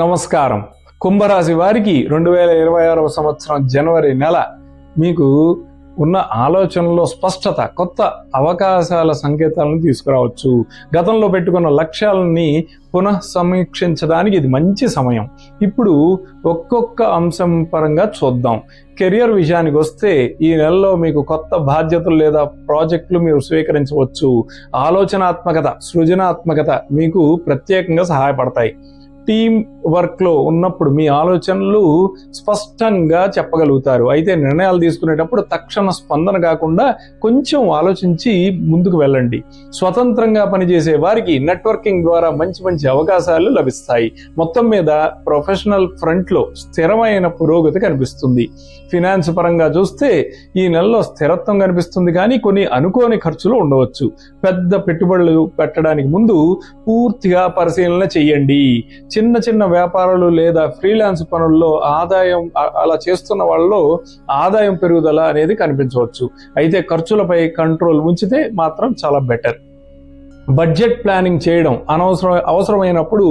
నమస్కారం. కుంభరాశి వారికి 2026 సంవత్సరం జనవరి నెల మీకు ఉన్న ఆలోచనలో స్పష్టత, కొత్త అవకాశాల సంకేతాలను తీసుకురావచ్చు. గతంలో పెట్టుకున్న లక్ష్యాలని పునః సమీక్షించడానికి ఇది మంచి సమయం. ఇప్పుడు ఒక్కొక్క అంశం పరంగా చూద్దాం. కెరియర్ విషయానికి వస్తే ఈ నెలలో మీకు కొత్త బాధ్యతలు లేదా ప్రాజెక్టులు మీరు స్వీకరించవచ్చు. ఆలోచనాత్మకత, సృజనాత్మకత మీకు ప్రత్యేకంగా సహాయపడతాయి. టీమ్ వర్క్లో ఉన్నప్పుడు మీ ఆలోచనలు స్పష్టంగా చెప్పగలుగుతారు. అయితే నిర్ణయాలు తీసుకునేటప్పుడు తక్షణ స్పందన కాకుండా కొంచెం ఆలోచించి ముందుకు వెళ్ళండి. స్వతంత్రంగా పనిచేసే వారికి నెట్వర్కింగ్ ద్వారా మంచి అవకాశాలు లభిస్తాయి. మొత్తం మీద ప్రొఫెషనల్ ఫ్రంట్లో స్థిరమైన పురోగతి కనిపిస్తుంది. ఫినాన్స్ పరంగా చూస్తే ఈ నెలలో స్థిరత్వం కనిపిస్తుంది, కానీ కొన్ని అనుకోని ఖర్చులు ఉండవచ్చు. పెద్ద పెట్టుబడులు పెట్టడానికి ముందు పూర్తిగా పరిశీలన చేయండి. చిన్న వ్యాపారాలు లేదా ఫ్రీలాన్స్ పనుల్లో అలా చేస్తున్న వాళ్ళలో ఆదాయం పెరుగుదల అనేది కనిపించవచ్చు. అయితే ఖర్చులపై కంట్రోల్ ఉంచితే మాత్రం చాలా బెటర్. బడ్జెట్ ప్లానింగ్ చేయడం, అవసరమైనప్పుడు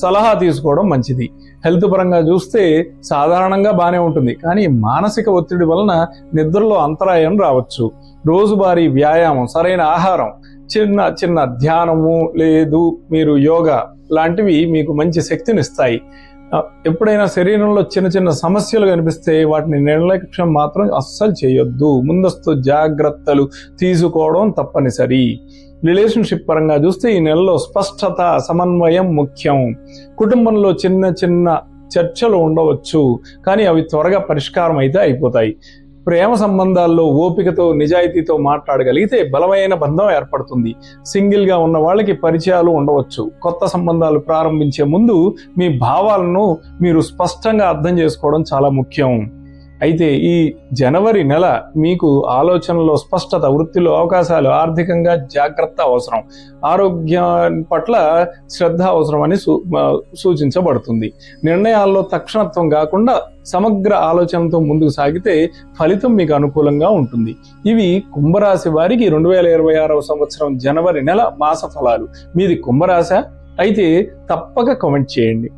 సలహా తీసుకోవడం మంచిది. హెల్త్ పరంగా చూస్తే సాధారణంగా బాగానే ఉంటుంది, కానీ మానసిక ఒత్తిడి వలన నిద్రలో అంతరాయం రావచ్చు. రోజువారీ వ్యాయామం, సరైన ఆహారం, చిన్న ధ్యానము లేదు మీరు యోగా లాంటివి మీకు మంచి శక్తినిస్తాయి. ఎప్పుడైనా శరీరంలో చిన్న సమస్యలు కనిపిస్తే వాటిని నిర్లక్ష్యం మాత్రం అస్సలు చేయొద్దు. ముందస్తు జాగ్రత్తలు తీసుకోవడం తప్పనిసరి. రిలేషన్షిప్ పరంగా చూస్తే ఈ నెలలో స్పష్టత, సమన్వయం ముఖ్యం. కుటుంబంలో చిన్న చర్చలు ఉండవచ్చు, కానీ అవి త్వరగా పరిష్కారం అయితే అయిపోతాయి. ప్రేమ సంబంధాల్లో ఓపికతో, నిజాయితీతో మాట్లాడగలిగితే బలమైన బంధం ఏర్పడుతుంది. సింగిల్గా ఉన్న వాళ్ళకి పరిచయాలు ఉండవచ్చు. కొత్త సంబంధాలు ప్రారంభించే ముందు మీ భావాలను మీరు స్పష్టంగా అర్థం చేసుకోవడం చాలా ముఖ్యం. అయితే ఈ జనవరి నెల మీకు ఆలోచనలో స్పష్టత, వృత్తిలో అవకాశాలు, ఆర్థికంగా జాగ్రత్త అవసరం. ఆరోగ్యం పట్ల శ్రద్ధ అవసరమని సూచించబడుతుంది. నిర్ణయాల్లో తక్షణత్వం కాకుండా సమగ్ర ఆలోచనతో ముందుకు సాగితే ఫలితం మీకు అనుకూలంగా ఉంటుంది. ఇవి కుంభరాశి వారికి 2026 సంవత్సరం జనవరి నెల మాస ఫలాలు. మీది కుంభరాశ అయితే తప్పక కామెంట్ చేయండి.